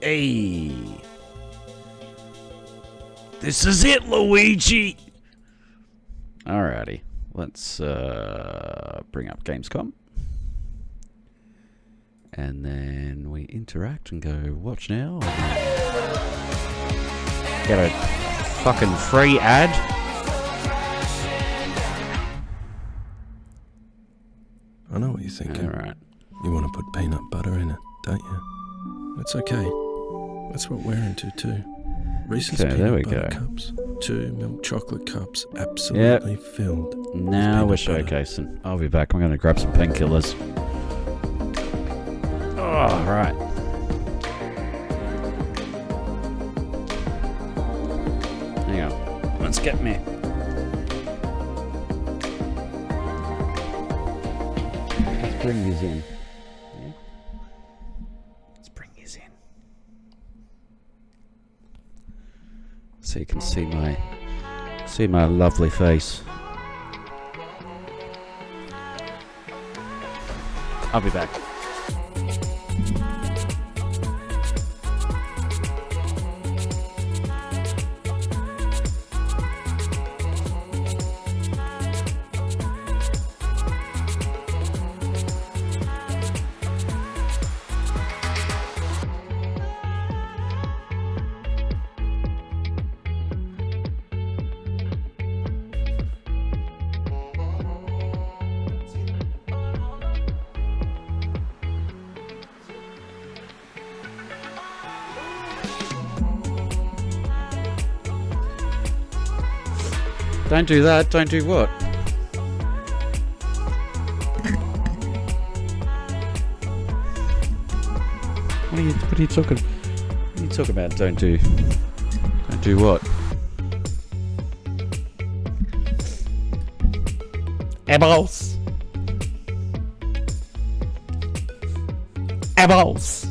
Hey. This is it, Luigi. Alrighty. Let's bring up Gamescom. And then we interact and go watch now. Get a fucking free ad. I know what you're thinking. Alright. You want to put peanut butter in it, don't you? It's okay. That's what we're into too. Reese's peanut butter cups, 2 milk chocolate cups, absolutely filled. Now we're showcasing. I'll be back. I'm going to grab some painkillers. Oh, right. Hang on. Let's get me. Let's bring these in. Yeah. Let's bring these in. So you can see my lovely face. I'll be back. Don't do that. Don't do what? What are you talking? What are you talking about? Don't do what? Eyeballs. Eyeballs.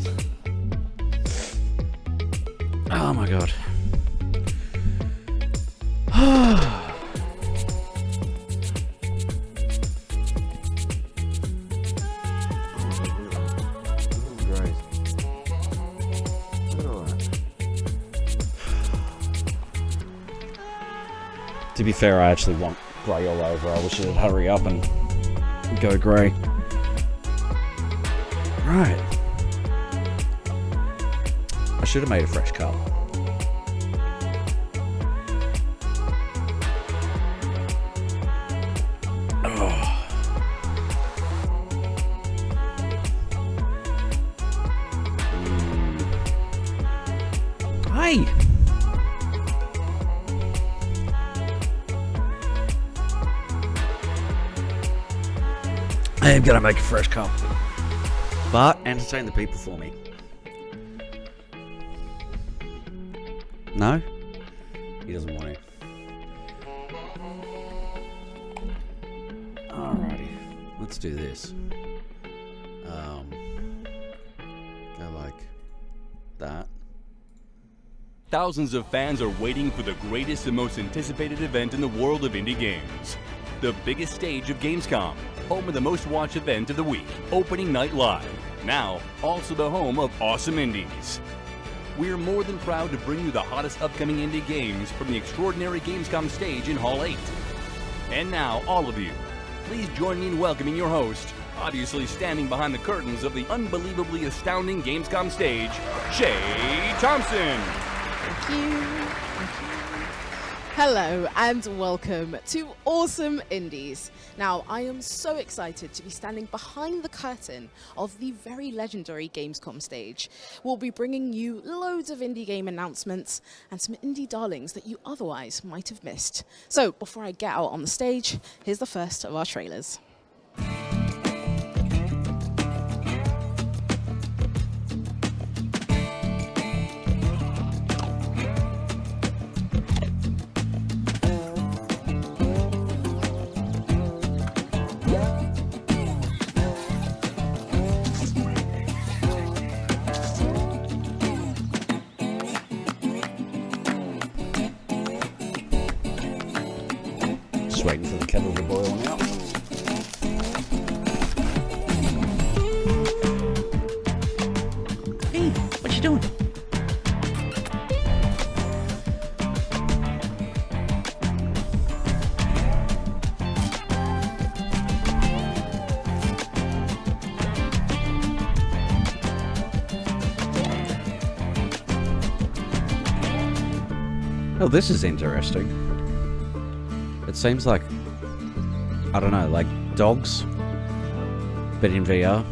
Oh my god. To be fair, I actually want grey all over. I wish it'd hurry up and go grey. Right. I should have made a fresh cup. Oh. Hey! I am gonna make a fresh cup, but entertain the people for me. No? He doesn't want to. Alrighty, let's do this. Go like that. Thousands of fans are waiting for the greatest and most anticipated event in the world of indie games. The biggest stage of Gamescom, home of the most watched event of the week, Opening Night Live. Now, also the home of awesome indies. We're more than proud to bring you the hottest upcoming indie games from the extraordinary Gamescom stage in Hall 8. And now, all of you, please join me in welcoming your host, obviously standing behind the curtains of the unbelievably astounding Gamescom stage, Shay Thompson. Thank you. Hello and welcome to Awesome Indies. Now, I am so excited to be standing behind the curtain of the very legendary Gamescom stage. We'll be bringing you loads of indie game announcements and some indie darlings that you otherwise might have missed. So, before I get out on the stage, here's the first of our trailers. Just waiting for the kettle to boil now. Hey, what you doing? Oh, this is interesting. It seems like, I don't know, like dogs, but in VR.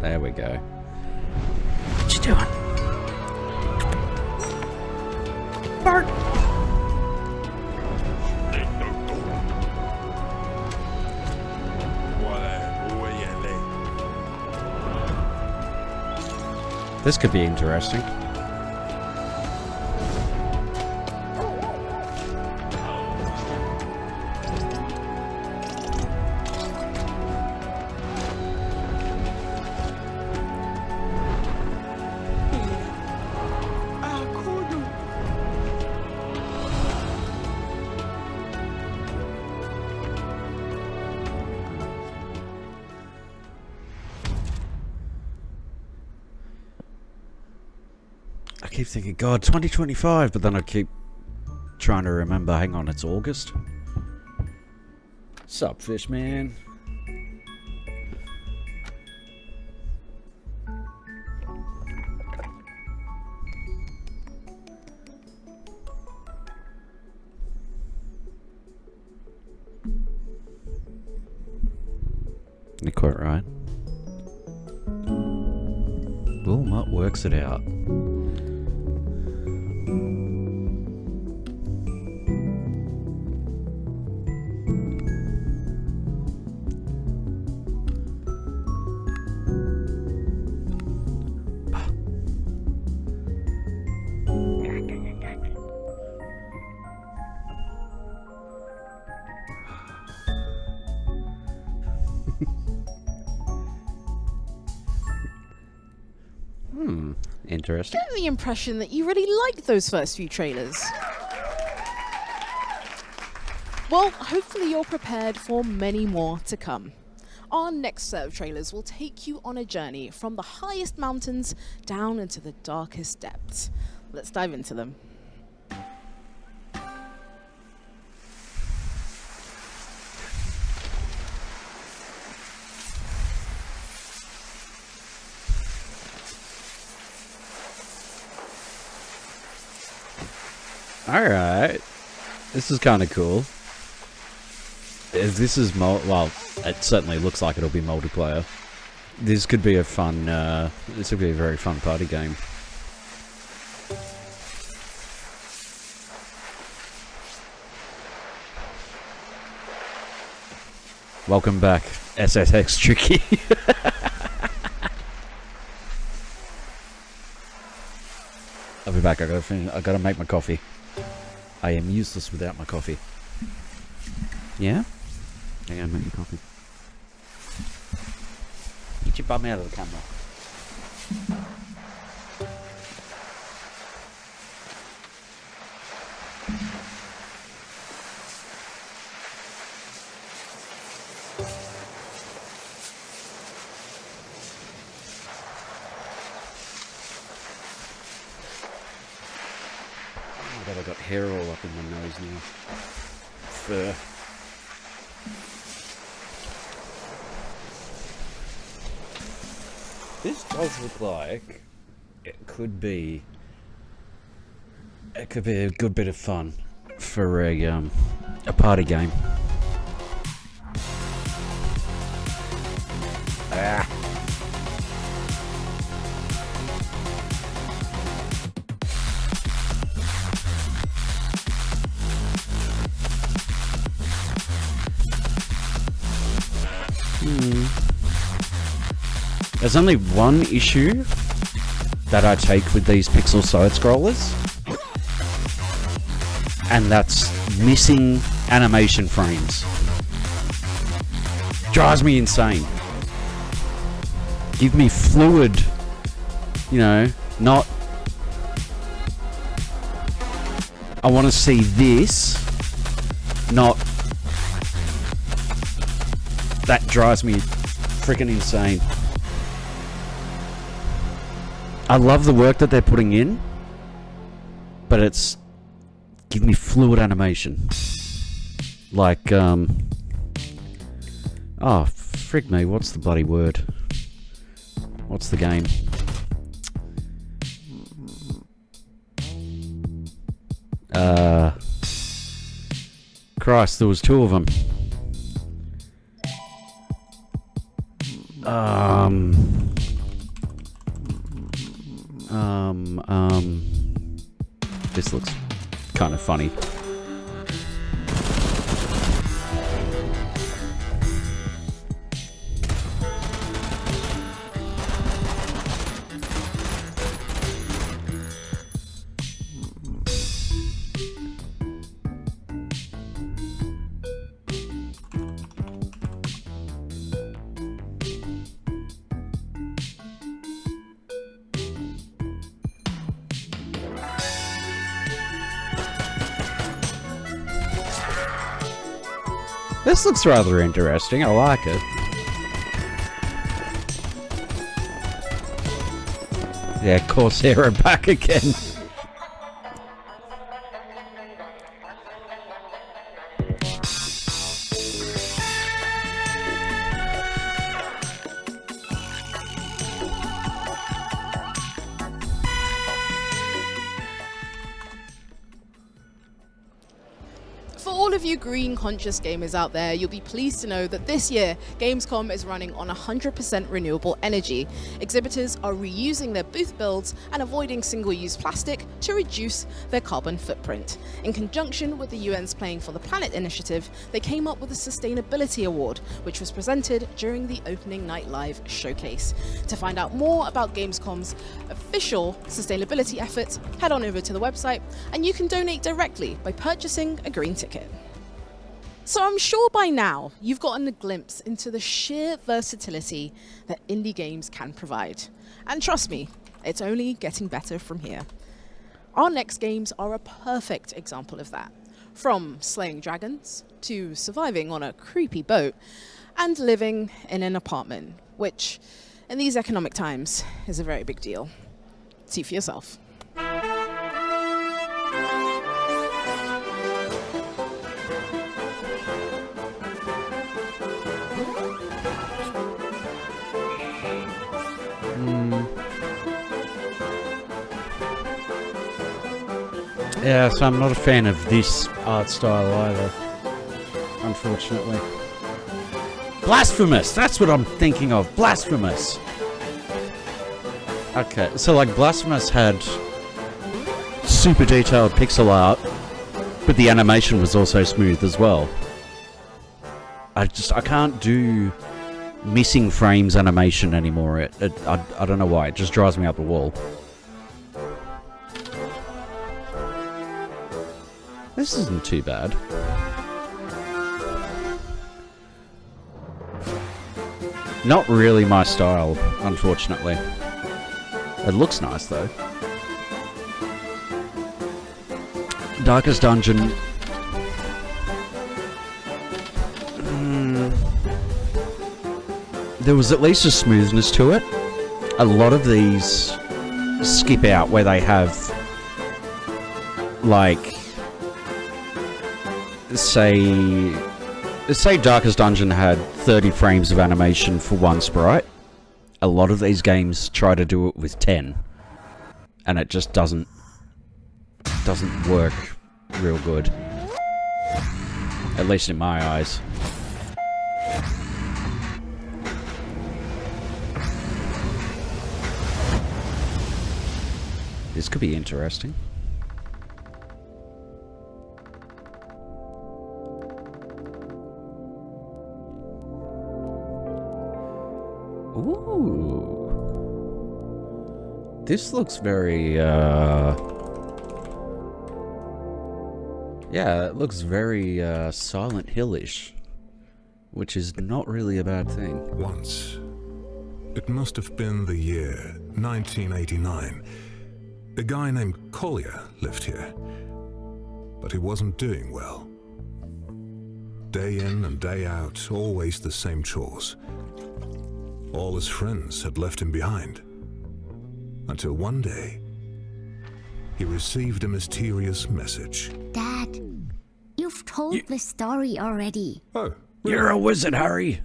There we go. What you doing? Bart! This could be interesting. I keep thinking, God, 2025, but then I keep trying to remember, hang on, it's August? Sup, fish man? You're quite right. Wilmot works it out. Interesting. Get the impression that you really liked those first few trailers. Well, hopefully you're prepared for many more to come. Our next set of trailers will take you on a journey from the highest mountains down into the darkest depths. Let's dive into them. Alright. This is kind of cool. This is well, it certainly looks like it'll be multiplayer. This could be a fun, this could be a very fun party game. Welcome back, SSX Tricky. I'll be back, I gotta make my coffee. I am useless without my coffee. Yeah? I gotta make your coffee. Get your bum out of the camera. Oh my god, I got hair all up in my nose now. Fur. This does look like it could be a good bit of fun for a party game. Ah. There's only one issue that I take with these pixel side scrollers, and that's missing animation frames. Drives me insane. Give me fluid, you know, not... I want to see this, not... That drives me freaking insane. I love the work that they're putting in, but but it's give me fluid animation. Like, oh, frig me, what's the bloody word? What's the game? Christ, there was two of them. This looks kind of funny. This looks rather interesting, I like it. Yeah, Corsair back again. For all of you green-conscious gamers out there, you'll be pleased to know that this year, Gamescom is running on 100% renewable energy. Exhibitors are reusing their booth builds and avoiding single-use plastic to reduce their carbon footprint. In conjunction with the UN's Playing for the Planet initiative, they came up with a Sustainability Award, which was presented during the Opening Night Live showcase. To find out more about Gamescom's official sustainability efforts, head on over to the website, and you can donate directly by purchasing a green ticket. So I'm sure by now you've gotten a glimpse into the sheer versatility that indie games can provide. And trust me, it's only getting better from here. Our next games are a perfect example of that. From slaying dragons, to surviving on a creepy boat, and living in an apartment, which, in these economic times, is a very big deal. See for yourself. Yeah, so I'm not a fan of this art style either, unfortunately. Blasphemous! That's what I'm thinking of. Blasphemous! Okay, so like Blasphemous had super detailed pixel art, but the animation was also smooth as well. I can't do missing frames animation anymore. I don't know why, it just drives me up the wall. This isn't too bad. Not really my style, unfortunately. It looks nice though. Darkest Dungeon. There was at least a smoothness to it. A lot of these skip out where they have, like, say Darkest Dungeon had 30 frames of animation for one sprite. A lot of these games try to do it with 10, and it just doesn't work real good. At least in my eyes. This could be interesting. Ooh. This looks very, yeah, it looks very, Silent Hill-ish, which is not really a bad thing. Once, it must have been the year 1989, a guy named Collier lived here, but he wasn't doing well. Day in and day out, always the same chores. All his friends had left him behind. Until one day, he received a mysterious message. Dad, you've told the story already. Oh, You're a wizard, Harry.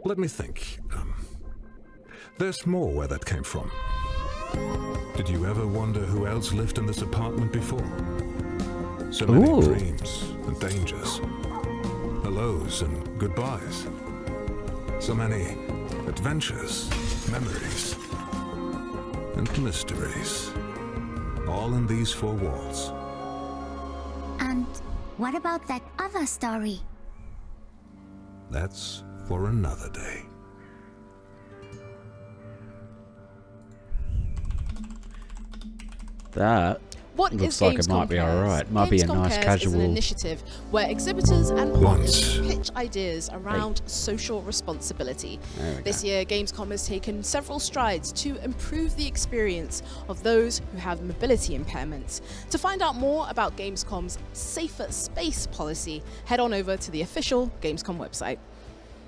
let me think. There's more where that came from. Did you ever wonder who else lived in this apartment before? So many dreams and dangers, hellos and goodbyes. So many adventures, memories, and mysteries. All in these four walls. And what about that other story? That's for another day. That What looks is like Gamescom it might be Cares? alright. Might be a Gamescom nice Cares casual. is an initiative where exhibitors and partners Once. pitch ideas around social responsibility. There we This go. year, Gamescom has taken several strides to improve the experience of those who have mobility impairments. To find out more about Gamescom's Safer Space policy, head on over to the official Gamescom website.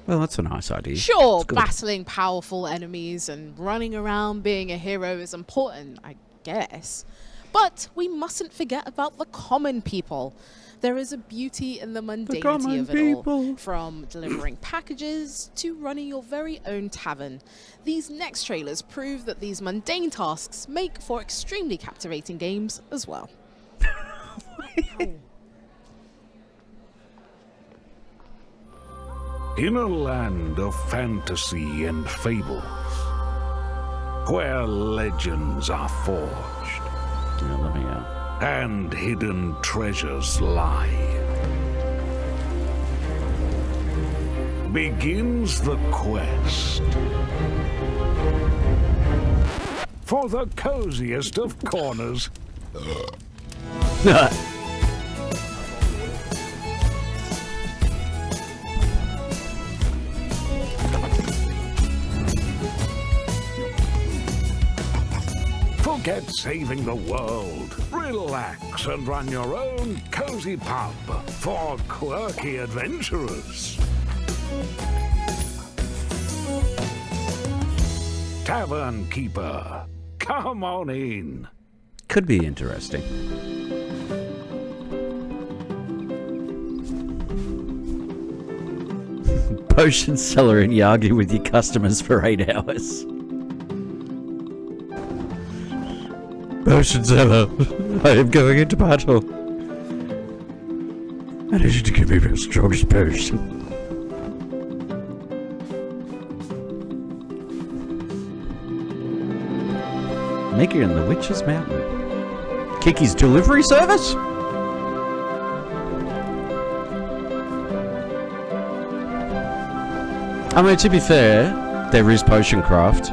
Well, that's a nice idea. Sure, It's good. battling powerful enemies and running around being a hero is important, I guess. But we mustn't forget about the common people. There is a beauty in the mundanity of it all. From delivering packages to running your very own tavern. These next trailers prove that these mundane tasks make for extremely captivating games as well. In a land of fantasy and fables, where legends are forged Yeah, let me and hidden treasures lie, begins the quest for the coziest of corners. Forget saving the world. Relax and run your own cozy pub for quirky adventurers. Tavern Keeper, come on in. Could be interesting. Potion seller and you argue with your customers for 8 hours. Potion seller, I am going into battle. I need you to give me your strongest potion. Maker in the Witch's Mountain. Kiki's delivery service? I mean, to be fair, there is potion craft.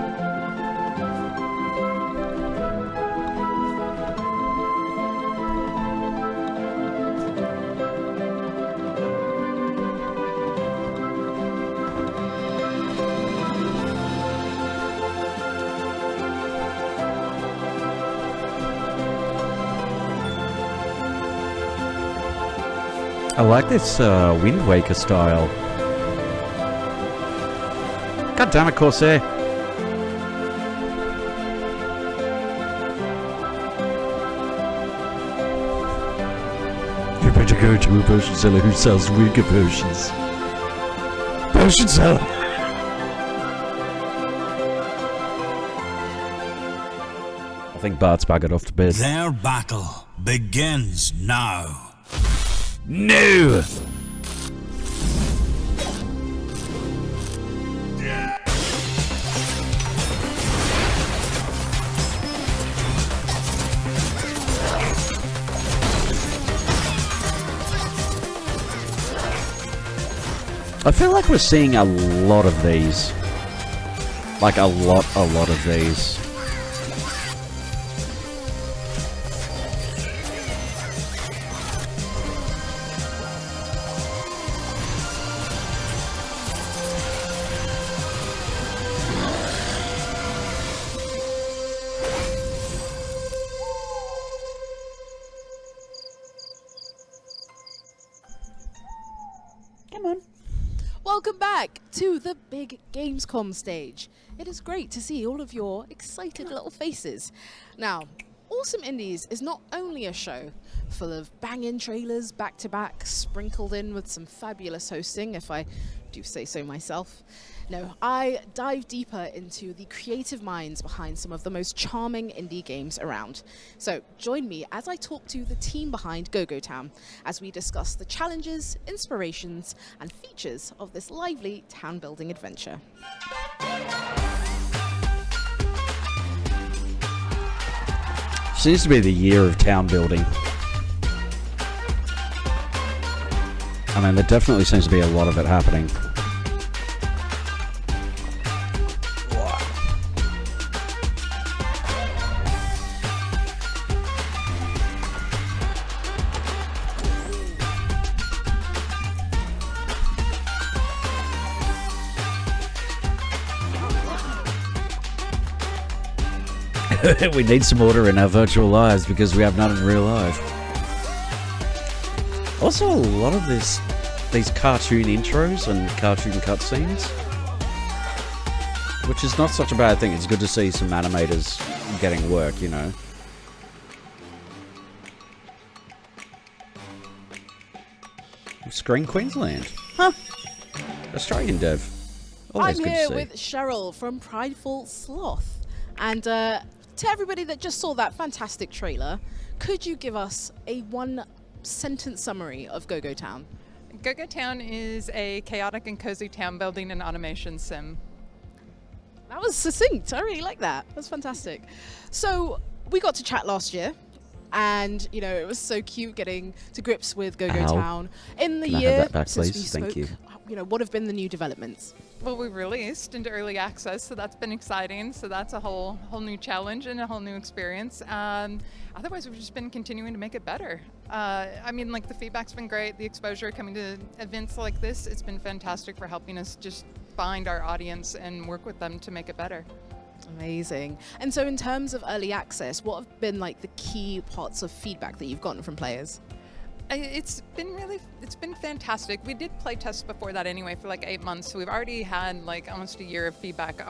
I like this Wind Waker style. God damn it, Corsair. You better go to a potion seller who sells weaker potions. Potion seller! I think Bart's buggered off to bed. Their battle begins now. No! I feel like we're seeing a lot of these. Like a lot of these. Welcome back to the big Gamescom stage. It is great to see all of your excited little faces. Now, Awesome Indies is not only a show full of banging trailers back-to-back, sprinkled in with some fabulous hosting, if I do say so myself. No, I dive deeper into the creative minds behind some of the most charming indie games around. So join me as I talk to the team behind Go-Go Town as we discuss the challenges, inspirations, and features of this lively town-building adventure. Seems to be the year of town building. I mean, there definitely seems to be a lot of it happening. We need some order in our virtual lives because we have none in real life. Also, a lot of these cartoon intros and cartoon cutscenes, which is not such a bad thing. It's good to see some animators getting work, you know. Screen Queensland. Huh. Australian dev. Always I'm good here to see. with Cheryl from Prideful Sloth. And to everybody that just saw that fantastic trailer, could you give us a one-sentence summary of Go-Go Town? Go-Go Town is a chaotic and cozy town building and automation sim. That was succinct. I really like that. That's fantastic. So we got to chat last year, and you know it was so cute getting to grips with Go-Go Town. In the Can I year have that back, since please? we Thank spoke, you. know, what have been the new developments? Well, we released into early access, so that's been exciting. So that's a whole new challenge and a whole new experience. Otherwise, we've just been continuing to make it better. I mean, like the feedback's been great. The exposure coming to events like this, it's been fantastic for helping us just find our audience and work with them to make it better. Amazing. And so in terms of early access, what have been like the key parts of feedback that you've gotten from players? It's been fantastic. We did play tests before that anyway for like 8 months, so we've already had like almost a year of feedback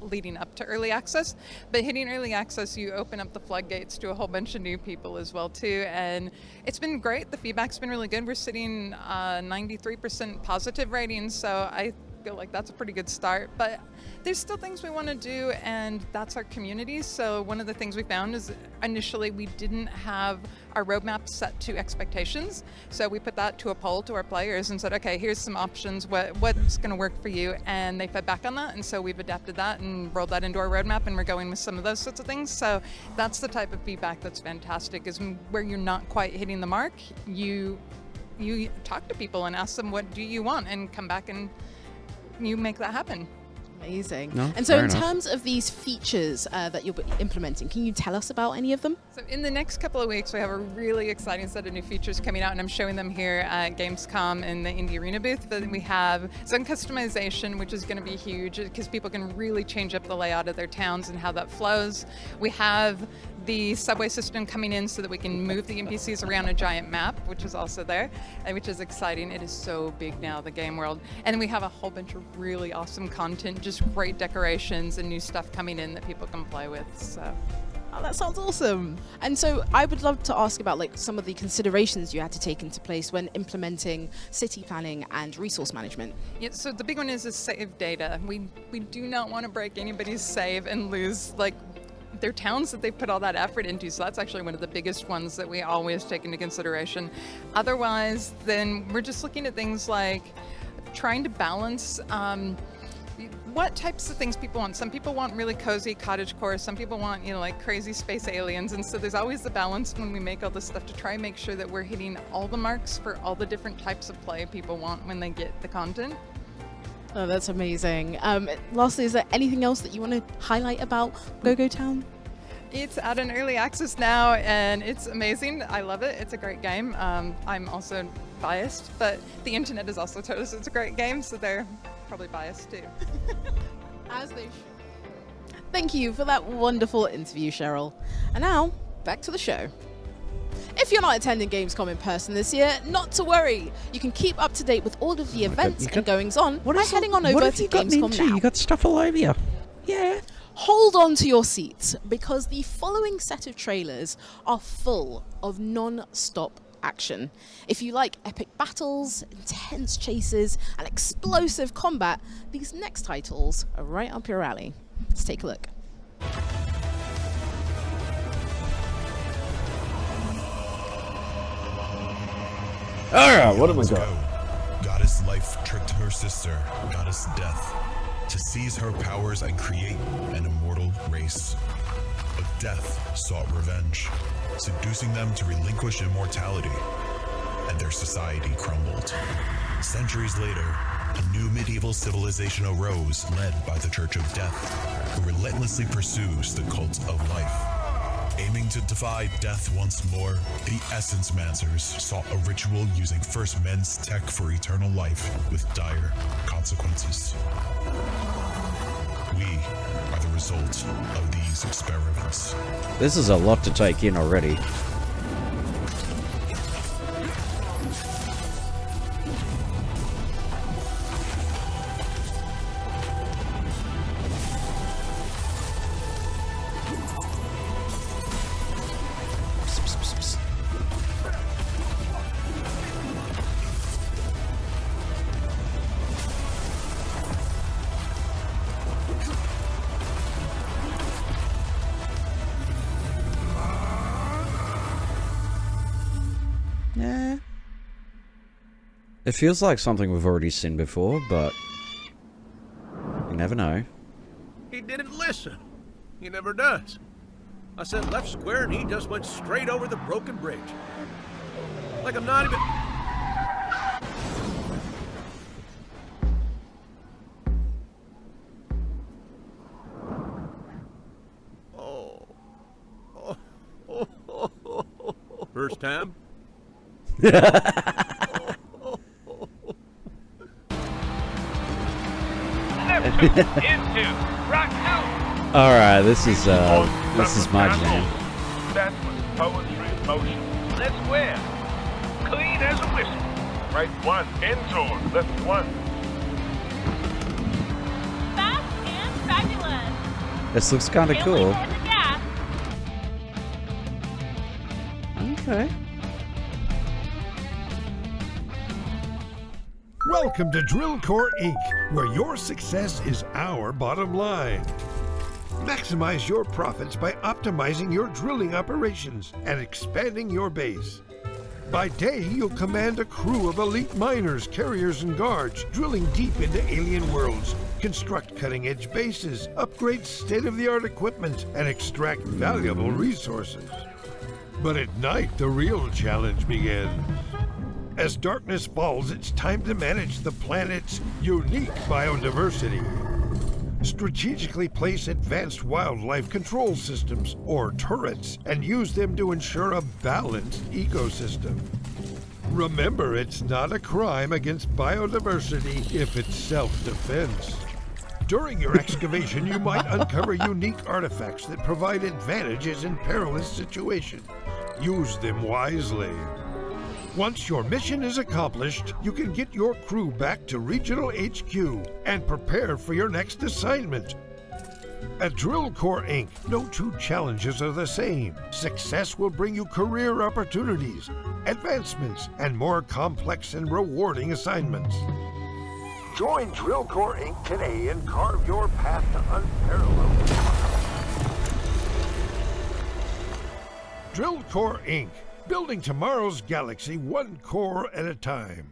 leading up to early access. But hitting early access, you open up the floodgates to a whole bunch of new people as well too, and it's been great. The feedback's been really good. We're sitting 93% positive ratings, so I feel like that's a pretty good start. But there's still things we want to do, and that's our community. So one of the things we found is initially we didn't have our roadmap set to expectations. So we put that to a poll to our players and said, okay, here's some options, what's going to work for you? And they fed back on that. And so we've adapted that and rolled that into our roadmap, and we're going with some of those sorts of things. So that's the type of feedback that's fantastic, is where you're not quite hitting the mark, you talk to people and ask them, what do you want? And come back and you make that happen. Amazing. No, and so in enough. terms of these features that you'll be implementing, can you tell us about any of them? So in the next couple of weeks, we have a really exciting set of new features coming out, and I'm showing them here at Gamescom in the Indie Arena booth. But we have zone customization, which is going to be huge because people can really change up the layout of their towns and how that flows. We have the subway system coming in so that we can move the NPCs around a giant map, which is also there, and which is exciting. It is so big now, the game world. And we have a whole bunch of really awesome content, just great decorations and new stuff coming in that people can play with. So. Oh, that sounds awesome. And so I would love to ask about like some of the considerations you had to take into place when implementing city planning and resource management. Yeah, so the big one is save data. We do not want to break anybody's save and lose like their towns that they put all that effort into. So that's actually one of the biggest ones that we always take into consideration. Otherwise, then we're just looking at things like trying to balance what types of things people want. Some people want really cozy cottagecore. Some people want, like crazy space aliens. And so there's always the balance when we make all this stuff to try and make sure that we're hitting all the marks for all the different types of play people want when they get the content. Oh, that's amazing. Lastly, is there anything else that you want to highlight about Go-Go Town? It's out in early access now, and it's amazing. I love it. It's a great game. I'm also biased, but the internet has also told us it's a great game, so they're probably biased too. As they should. Thank you for that wonderful interview, Cheryl. And now, back to the show. If you're not attending Gamescom in person this year, not to worry. You can keep up to date with all of the events and goings on by heading on over to Gamescom now. You got stuff all over you. Yeah. Hold on to your seats, because the following set of trailers are full of non-stop action. If you like epic battles, intense chases, and explosive combat, these next titles are right up your alley. Let's take a look. Alright, what have we got? Goddess Life tricked her sister, Goddess Death, to seize her powers and create an immortal race. But Death sought revenge, seducing them to relinquish immortality, and their society crumbled. Centuries later, a new medieval civilization arose, led by the Church of Death, who relentlessly pursues the cult of life. Aiming to defy death once more, the Essence Mancers sought a ritual using First Men's tech for eternal life with dire consequences. We are the result of these experiments. This is a lot to take in already. Yeah. It feels like something we've already seen before, but you never know. He didn't listen. He never does. I said left square and he just went straight over the broken bridge. Like I'm not even... First time? Alright, this is my jam. That was poetry in motion. Let's where? Clean as a whistle. Right one, into left one. Fast and fabulous. This looks kind of cool. Okay. Welcome to Drill Core Inc., where your success is our bottom line. Maximize your profits by optimizing your drilling operations and expanding your base. By day, you'll command a crew of elite miners, carriers, and guards, drilling deep into alien worlds, construct cutting-edge bases, upgrade state-of-the-art equipment, and extract valuable resources. But at night, the real challenge begins. As darkness falls, it's time to manage the planet's unique biodiversity. Strategically place advanced wildlife control systems, or turrets, and use them to ensure a balanced ecosystem. Remember, it's not a crime against biodiversity if it's self-defense. During your excavation, you might uncover unique artifacts that provide advantages in perilous situations. Use them wisely. Once your mission is accomplished, you can get your crew back to Regional HQ and prepare for your next assignment. At Drill Core Inc., no two challenges are the same. Success will bring you career opportunities, advancements, and more complex and rewarding assignments. Join Drill Core Inc. today and carve your path to unparalleled. Drill Core Inc., building tomorrow's galaxy one core at a time.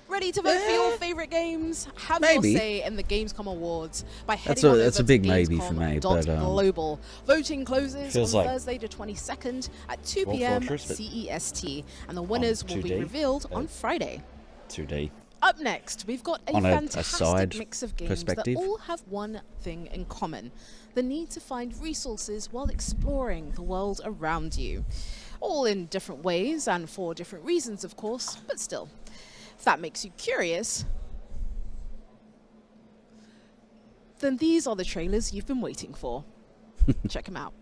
Ready to vote for your favorite games? Have Maybe. your say in the Gamescom Awards by heading on over That's a to big maybe for me, but Global. Voting closes feels on like Thursday the 22nd at 2 Dwarf p.m. Fortress, but CEST, and the winners will be 2D. revealed on Friday. 2D. Up next, we've got a On a fantastic side mix of games perspective. that all have one thing in common: the need to find resources while exploring the world around you. All in different ways and for different reasons, of course, but still. If that makes you curious, then these are the trailers you've been waiting for. Check them out.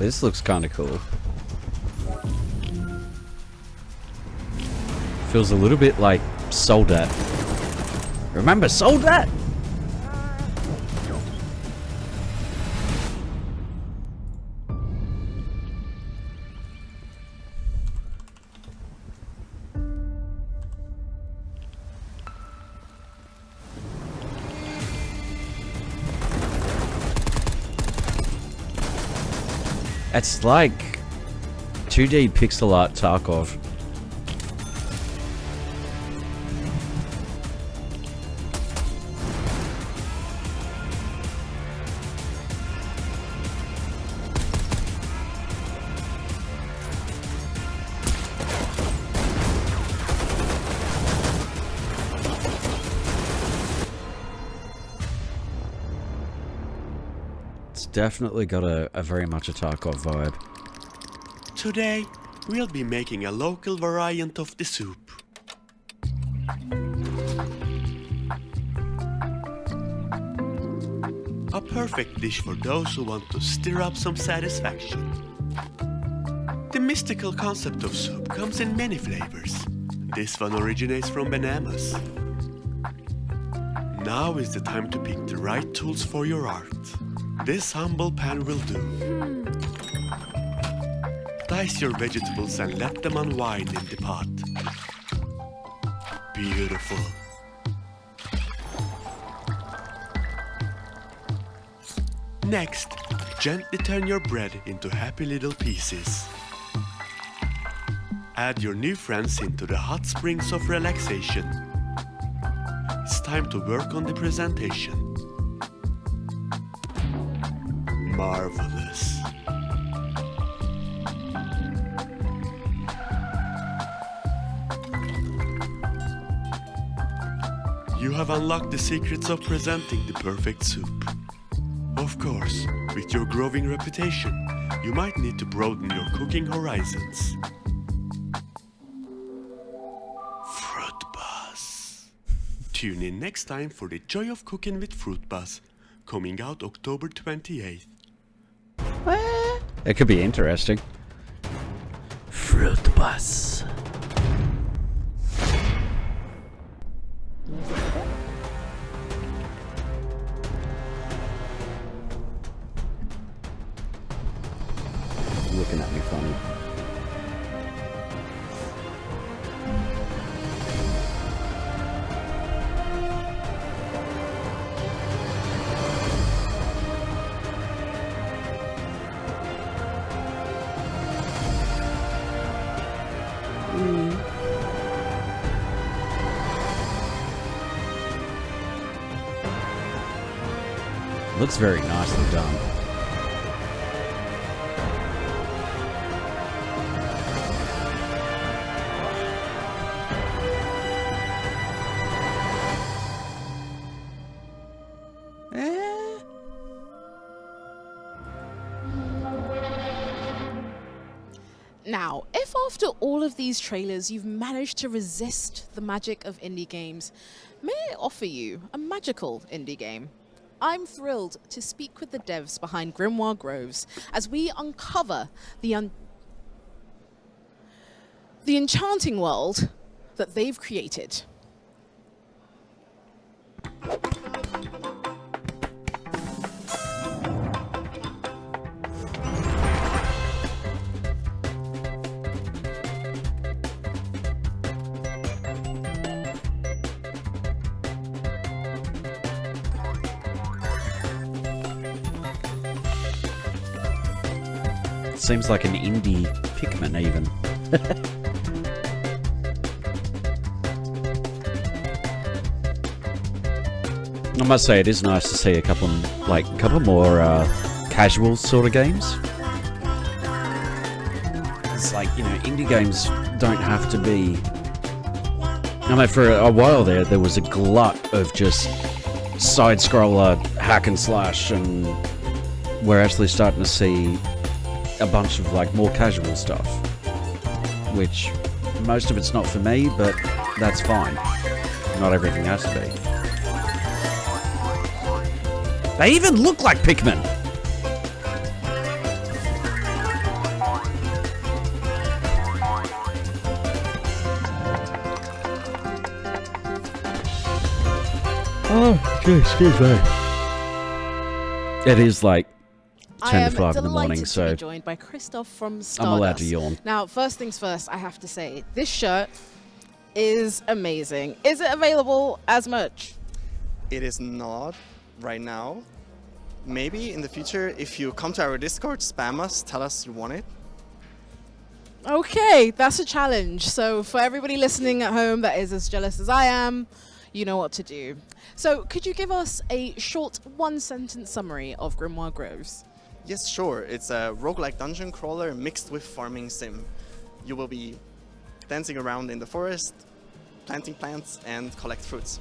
This looks kind of cool. Feels a little bit like Soldat. Remember Soldat? It's like 2D pixel art Tarkov. Definitely got a very much a Tarkov vibe. Today, we'll be making a local variant of the soup. A perfect dish for those who want to stir up some satisfaction. The mystical concept of soup comes in many flavors. This one originates from bananas. Now is the time to pick the right tools for your art. This humble pan will do. Dice your vegetables and let them unwind in the pot. Beautiful. Next, gently turn your bread into happy little pieces. Add your new friends into the hot springs of relaxation. It's time to work on the presentation. Marvelous. You have unlocked the secrets of presenting the perfect soup. Of course, with your growing reputation, you might need to broaden your cooking horizons. Fruit Buzz. Tune in next time for the joy of cooking with Fruit Buzz, coming out October 28th. It could be interesting. Fruit Bus. Looking at me funny. Looks very nicely done. Now, if after all of these trailers you've managed to resist the magic of indie games, may I offer you a magical indie game? I'm thrilled to speak with the devs behind Grimoire Groves as we uncover the enchanting world that they've created. Seems like an indie Pikmin even. I must say it is nice to see a couple more casual sort of games. It's like, you know, indie games don't have to be... I mean, for a while there was a glut of just side-scroller hack and slash, and we're actually starting to see a bunch of like more casual stuff, which most of it's not for me, but that's fine. Not everything has to be. They even look like Pikmin. Oh, excuse me. It is like 10 to 5 in the morning, so I am delighted to be joined by Christoph from Stardust. I'm allowed to yawn. Now, first things first, I have to say, this shirt is amazing. Is it available as merch? It is not right now. Maybe in the future, if you come to our Discord, spam us, tell us you want it. Okay, that's a challenge. So for everybody listening at home that is as jealous as I am, you know what to do. So could you give us a short one-sentence summary of Grimoire Groves? Yes, sure. It's a roguelike dungeon crawler mixed with farming sim. You will be dancing around in the forest, planting plants, and collect fruits.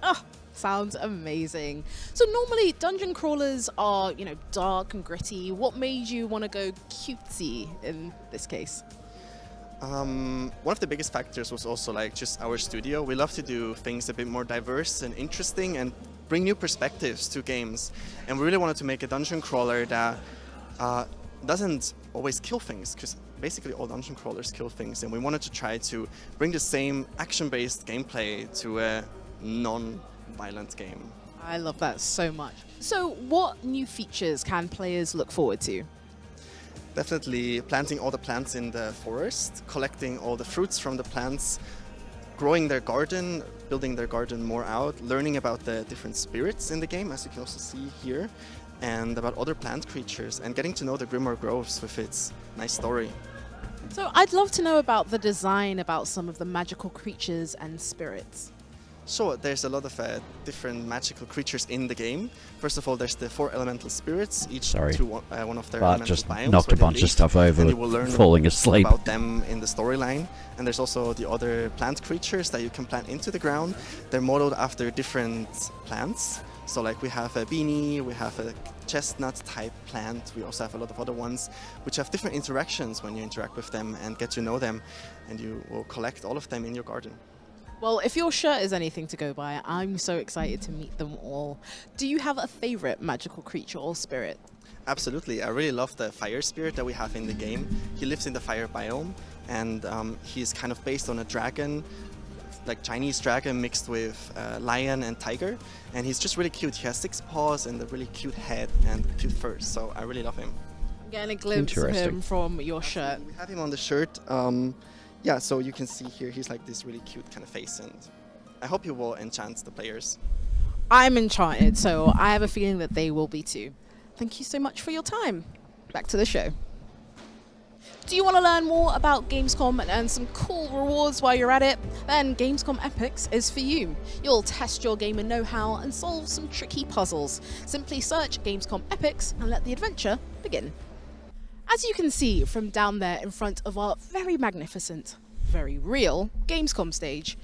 Oh, sounds amazing. So normally dungeon crawlers are, dark and gritty. What made you want to go cutesy in this case? One of the biggest factors was also just our studio. We love to do things a bit more diverse and interesting and bring new perspectives to games. And we really wanted to make a dungeon crawler that doesn't always kill things, because basically all dungeon crawlers kill things. And we wanted to try to bring the same action-based gameplay to a non-violent game. I love that so much. So what new features can players look forward to? Definitely planting all the plants in the forest, collecting all the fruits from the plants, growing their garden, building their garden more out, learning about the different spirits in the game, as you can also see here, and about other plant creatures, and getting to know the Grimoire Groves with its nice story. So I'd love to know about the design, about some of the magical creatures and spirits. So there's a lot of different magical creatures in the game. First of all, there's the 4 elemental spirits, each to one of their elemental just biomes. knocked a bunch of stuff over, and you will learn falling asleep. about them in the storyline. And there's also the other plant creatures that you can plant into the ground. They're modeled after different plants. So we have a beanie, we have a chestnut type plant. We also have a lot of other ones which have different interactions when you interact with them and get to know them. And you will collect all of them in your garden. Well, if your shirt is anything to go by, I'm so excited to meet them all. Do you have a favorite magical creature or spirit? Absolutely. I really love the fire spirit that we have in the game. He lives in the fire biome, and he's kind of based on a dragon, like Chinese dragon mixed with lion and tiger. And he's just really cute. He has 6 paws and a really cute head and cute fur. So I really love him. I'm getting a glimpse of him from your shirt. We have him on the shirt. Yeah, so you can see here, he's like this really cute kind of face, and I hope you will enchant the players. I'm enchanted, so I have a feeling that they will be too. Thank you so much for your time. Back to the show. Do you want to learn more about Gamescom and earn some cool rewards while you're at it? Then Gamescom Epics is for you. You'll test your gamer know-how and solve some tricky puzzles. Simply search Gamescom Epics and let the adventure begin. As you can see from down there in front of our very magnificent, very real Gamescom stage,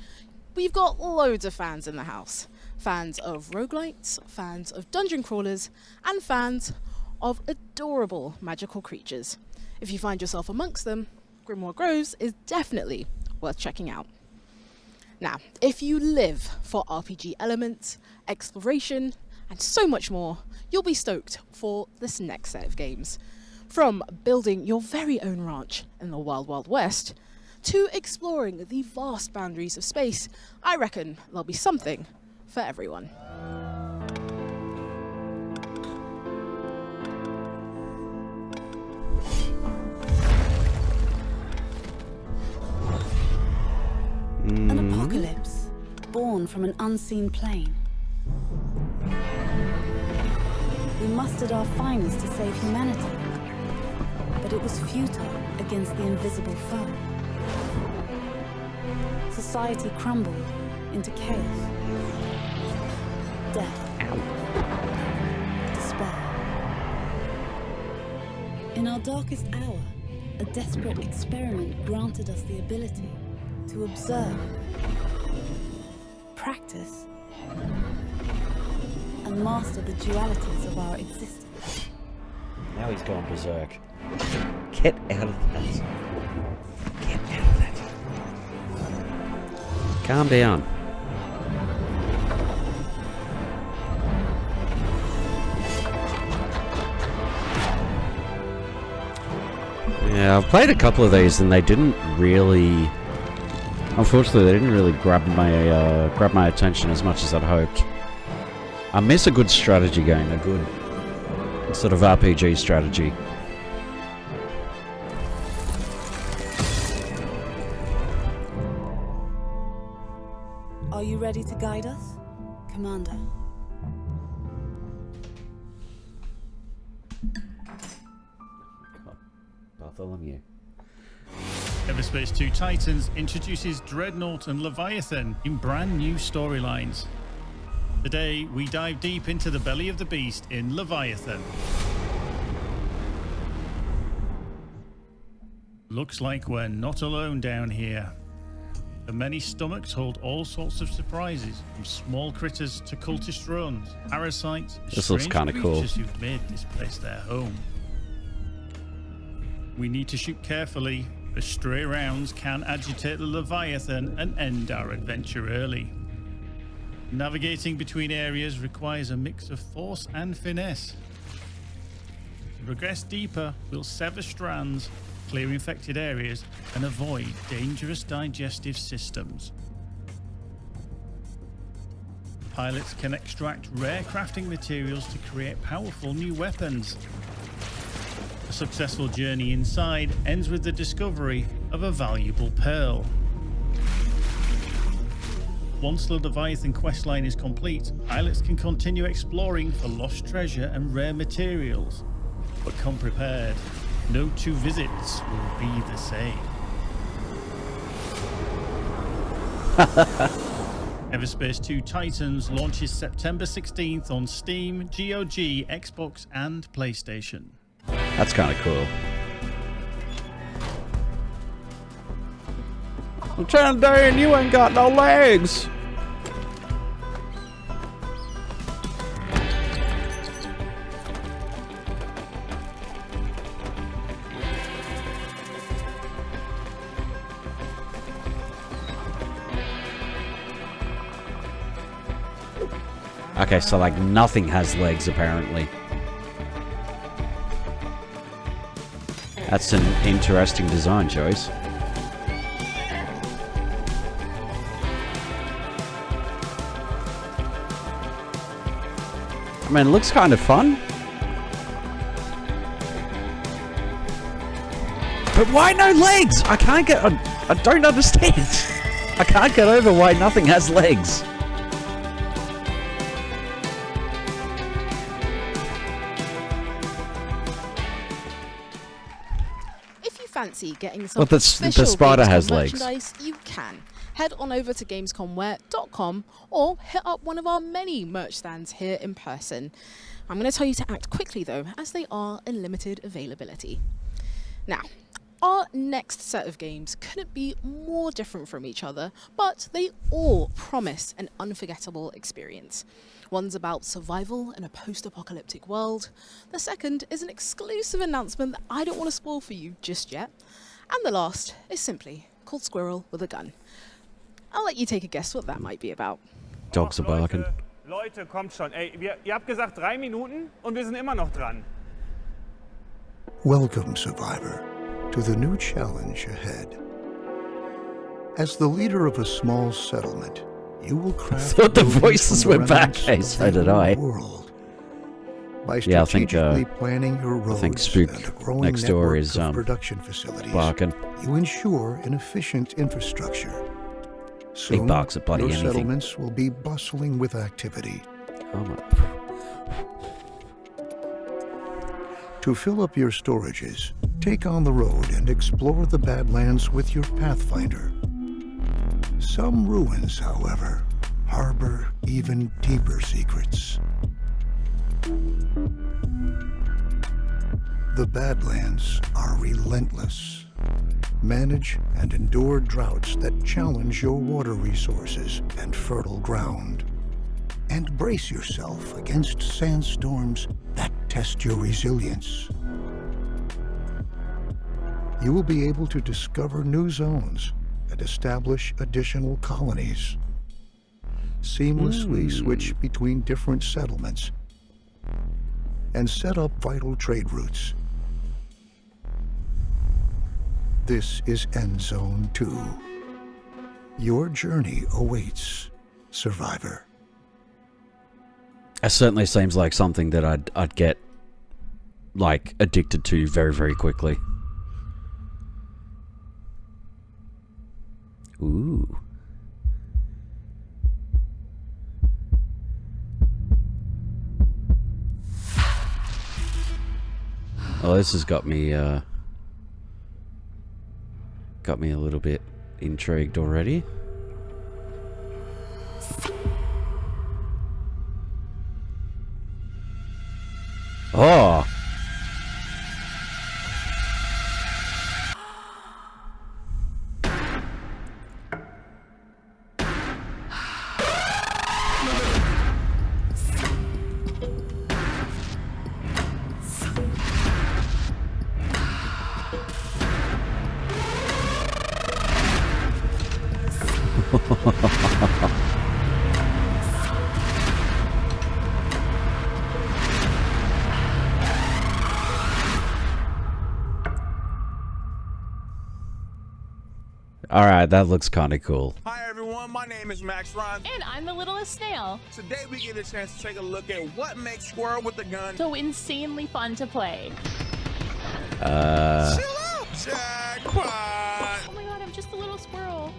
we've got loads of fans in the house. Fans of roguelites, fans of dungeon crawlers, and fans of adorable magical creatures. If you find yourself amongst them, Grimoire Groves is definitely worth checking out. Now, if you live for RPG elements, exploration, and so much more, you'll be stoked for this next set of games. From building your very own ranch in the Wild Wild West, to exploring the vast boundaries of space, I reckon there'll be something for everyone. An apocalypse, born from an unseen plane. We mustered our finest to save humanity. But it was futile against the invisible foe. Society crumbled into chaos, death, despair. In our darkest hour, a desperate experiment granted us the ability to observe, practice, and master the dualities of our existence. Now he's gone berserk. Get out of that. Get out of that. Calm down. Yeah, I've played a couple of these and they didn't really... Unfortunately, they didn't really grab my attention as much as I'd hoped. I miss a good strategy game, a good sort of RPG strategy. Are you ready to guide us, Commander? Bartholomew. Everspace 2 Titans introduces Dreadnought and Leviathan in brand new storylines. Today, we dive deep into the belly of the beast in Leviathan. Looks like we're not alone down here. The many stomachs hold all sorts of surprises, from small critters to cultist drones, parasites, this looks kind of cool. Creatures who've made this place their home. We need to shoot carefully, as stray rounds can agitate the Leviathan and end our adventure early. Navigating between areas requires a mix of force and finesse. To progress deeper, we'll sever strands, clear infected areas, and avoid dangerous digestive systems. Pilots can extract rare crafting materials to create powerful new weapons. A successful journey inside ends with the discovery of a valuable pearl. Once the Leviathan questline is complete, pilots can continue exploring for lost treasure and rare materials. But come prepared, no two visits will be the same. Everspace 2 Titans launches September 16th on Steam, GOG, Xbox and PlayStation. That's kind of cool. I'm trying to die and you ain't got no legs. Okay, so like nothing has legs apparently. That's an interesting design choice. I mean, it looks kind of fun. But why no legs? I can't get... I don't understand. I can't get over why nothing has legs. Fancy getting some the spider has legs. Merchandise, you can. Head on over to gamescomwear.com or hit up one of our many merch stands here in person. I'm going to tell you to act quickly though, as they are in limited availability. Now, our next set of games couldn't be more different from each other, but they all promise an unforgettable experience. One's about survival in a post-apocalyptic world. The second is an exclusive announcement that I don't want to spoil for you just yet. And the last is simply called Squirrel with a Gun. I'll let you take a guess what that might be about. Dogs are barking. Leute, kommt schon. Ey, ihr habt gesagt 3 Minuten und wir sind immer noch dran. Welcome, Survivor, to the new challenge ahead. As the leader of a small settlement, you will craft. I thought the voices were back. Hey, so did I. Yeah, I think planning your roads I think Spook next door is production facilities, barking. You ensure an efficient infrastructure. Soon, he barks at bloody your anything. Settlements will be bustling with activity. Oh my. To fill up your storages, take on the road and explore the Badlands with your Pathfinder. Some ruins, however, harbor even deeper secrets. The Badlands are relentless. Manage and endure droughts that challenge your water resources and fertile ground. And brace yourself against sandstorms that test your resilience. You will be able to discover new zones and establish additional colonies. Seamlessly switch between different settlements and set up vital trade routes. This is End Zone 2. Your journey awaits, Survivor. It certainly seems like something that I'd get like addicted to very, very quickly. Ooh. Oh, this has got me a little bit intrigued already. Oh. Alright, that looks kind of cool. Hi everyone, my name is Max Ron. And I'm the littlest snail. Today we get a chance to take a look at what makes Squirrel with a Gun so insanely fun to play. Chill out, jackpot! Oh my god, I'm just a little squirrel.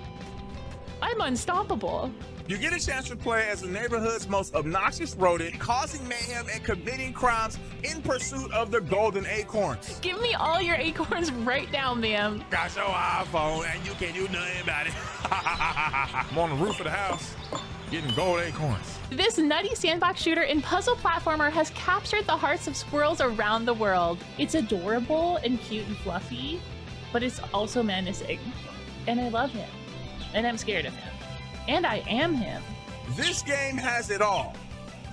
I'm unstoppable. You get a chance to play as the neighborhood's most obnoxious rodent, causing mayhem and committing crimes in pursuit of the golden acorns. Give me all your acorns right now, ma'am. Got your iPhone and you can't do nothing about it. I'm on the roof of the house, getting gold acorns. This nutty sandbox shooter and puzzle platformer has captured the hearts of squirrels around the world. It's adorable and cute and fluffy, but it's also menacing. And I love him. And I'm scared of him. And I am him. This game has it all.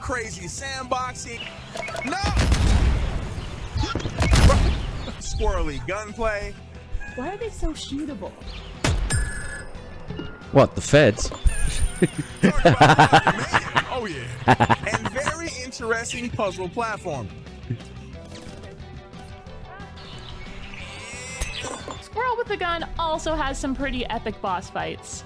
Crazy sandboxing. No! Squirrely gunplay. Why are they so shootable? What, the feds? Oh yeah. And very interesting puzzle platform. Squirrel with a Gun also has some pretty epic boss fights.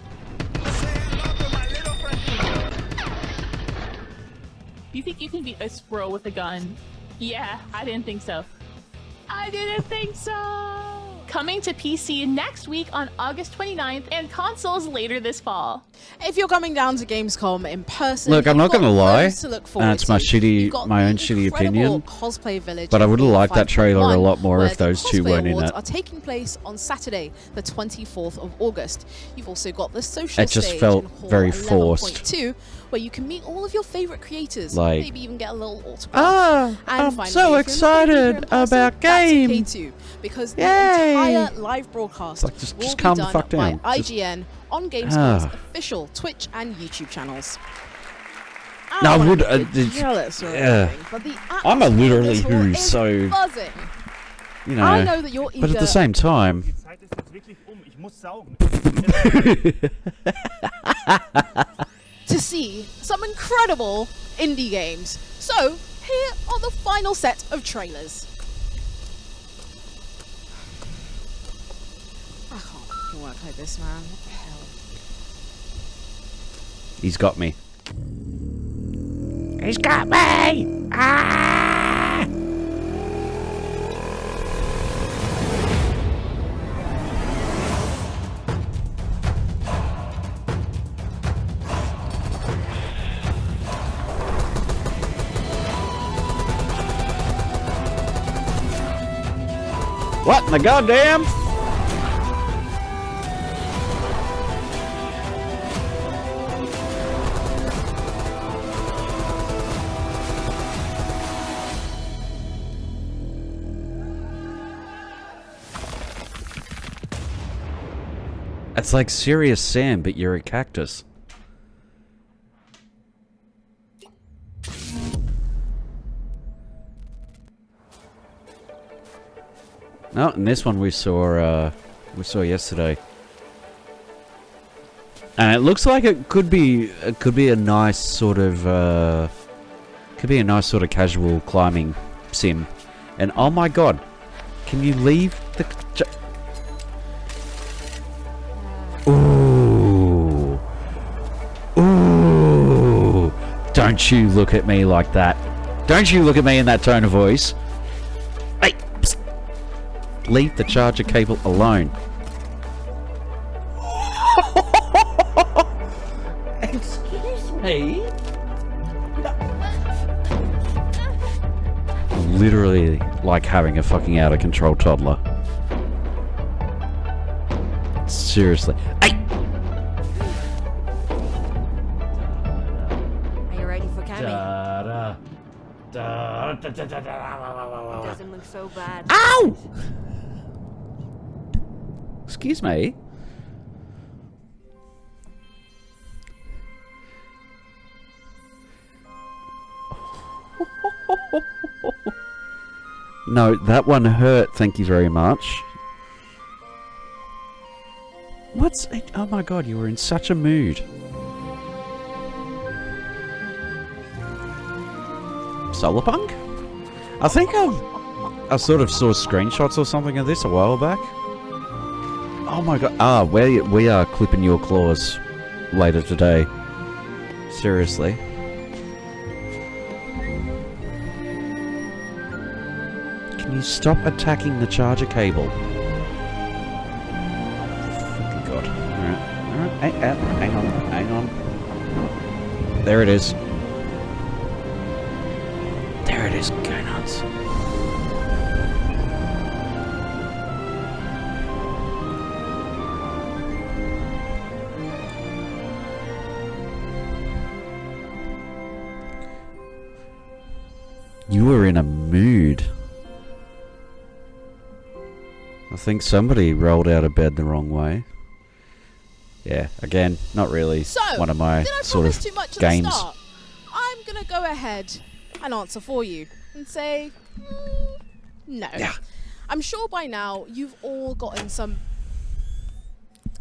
You think you can beat a squirrel with a gun? Yeah, I didn't think so. I didn't think so! Coming to PC next week on August 29th and consoles later this fall. If you're coming down to Gamescom in person, look, I'm not going to lie, to look and it's my own shitty opinion, cosplay village but I would have liked that trailer a lot more if those two weren't in Awards it. Are taking place on Saturday, the 24th of August. You've also got the social It just stage felt in Hall very forced. 11.2, where you can meet all of your favorite creators, Like, maybe even get a little autograph. Ah, and I'm finally, so if you're not gonna be here in excited person, about that's game. okay too, because the Yay. entire live broadcast It's like, will just be calm the done fuck down. by Just- IGN on Gamescom's Ah. official Twitch and YouTube channels. No, I don't would. wanna be jealous or anything, but the I'm a atmosphere literally in this hall who, is so buzzing. you know. I know that you're but at eager. the same time, to see some incredible indie games. So, here are the final set of trailers. I can't fucking work like this, man. What the hell? he's got me. He's got me. Ah! What in the goddamn? It's like Serious Sam, but you're a cactus. No, and this one we saw yesterday, and it looks like it could be a nice sort of casual climbing sim. And oh my god, can you leave the? Ooh, ooh! Don't Don't you look at me like that. Don't you look at me in that tone of voice. Hey, psst. Leave the charger cable alone. Excuse me? Literally like having a fucking out of control toddler. Seriously. Hey! Are you ready for Cammy? Doesn't look so bad. Ow! Excuse me. No, that one hurt. Thank you very much. What's it? Oh my god, you were in such a mood. Solarpunk? I think I sort of saw screenshots or something of this a while back. Oh my god. Ah, we are clipping your claws later today. Seriously. Can you stop attacking the charger cable? Fucking god. Alright. Hang on. There it is. There it is. Go nuts. You were in a mood. I think somebody rolled out of bed the wrong way. Yeah, again, not really one of my sort of too much games. At the start? I'm gonna go ahead and answer for you and say no. Yeah. I'm sure by now you've all gotten some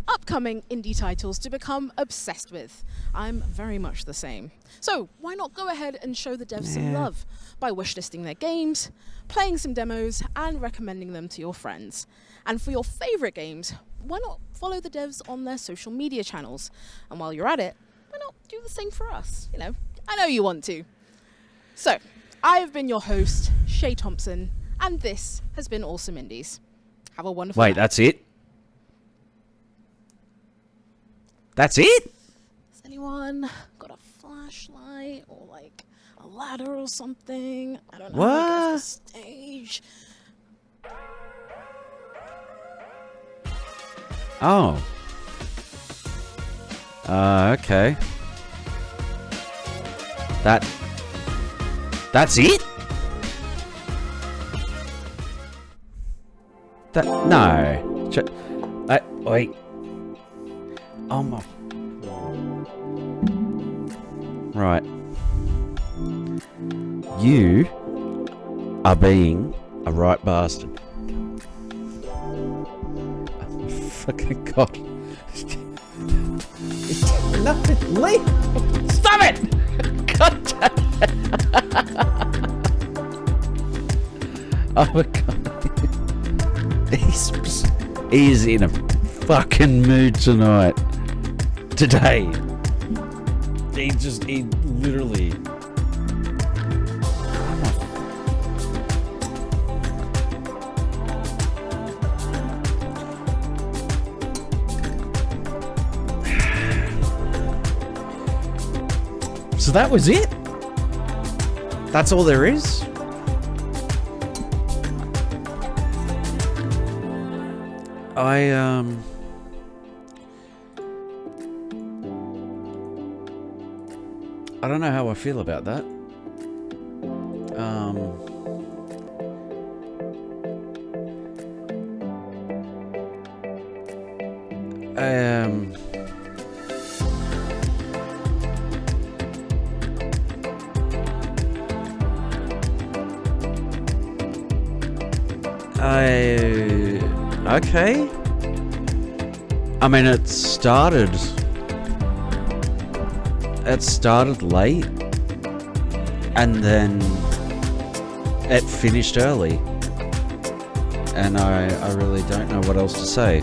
upcoming indie titles to become obsessed with. I'm very much the same. So why not go ahead and show the devs some love by wishlisting their games, playing some demos, and recommending them to your friends. And for your favorite games, why not follow the devs on their social media channels? And while you're at it, why not do the same for us? You know, I know you want to. So, I have been your host, Shay Thompson, and this has been Awesome Indies. Have a wonderful night. Wait, that's it? That's it? Has anyone got a flashlight or like a ladder or something? I don't know. What? How to get off the stage. Oh. Okay. That's it? No. Wait. Oh my. Right. You are being a right bastard. Fucking god. Nothing. Leave. Stop it! God damn it. Oh my god. He's in a fucking mood tonight. Today. He literally. So that was it? That's all there is? I don't know how I feel about that. Okay. I mean, it started late, and then it finished early, and I really don't know what else to say.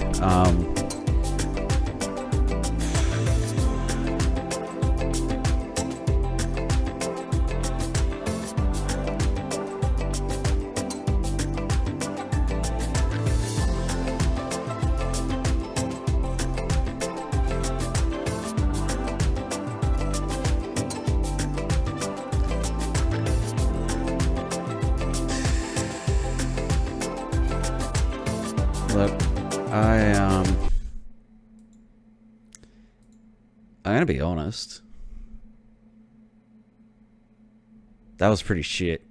I'm gonna be honest. That was pretty shit.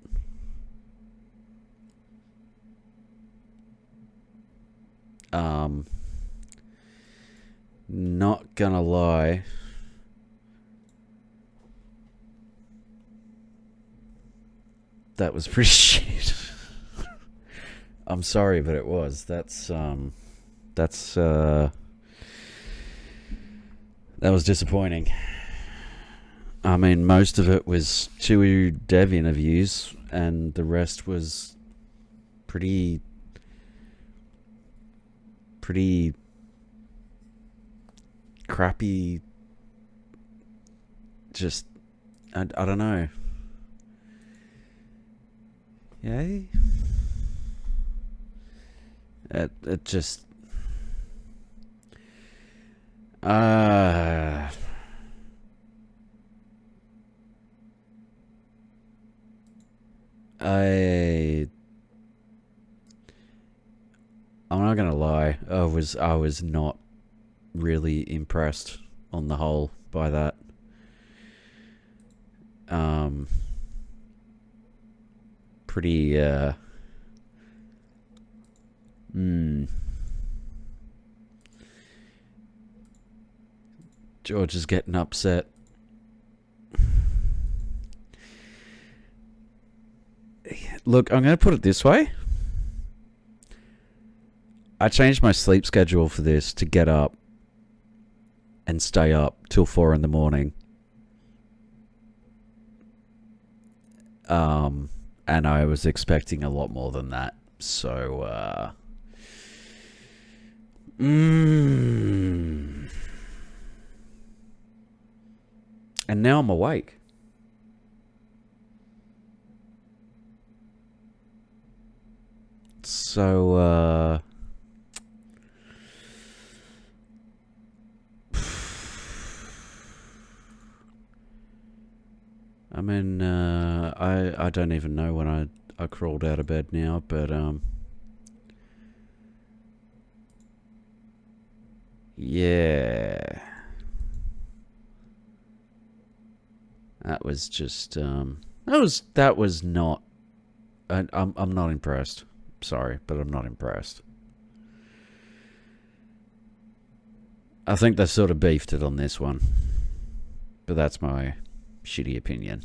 Not gonna lie. That was pretty shit. I'm sorry, but it was. That was disappointing. I mean, most of it was 2 dev interviews, and the rest was pretty crappy. Just, I don't know. Yay? It just... I'm not gonna lie, I was not really impressed on the whole by that. Pretty George is getting upset. Look, I'm going to put it this way. I changed my sleep schedule for this to get up and stay up till 4 in the morning. And I was expecting a lot more than that. So, and now I'm awake. So, I mean, I don't even know when I crawled out of bed now, but, yeah. That was just, that was not, I'm not impressed. Sorry, but I'm not impressed. I think they sort of beefed it on this one. But that's my shitty opinion.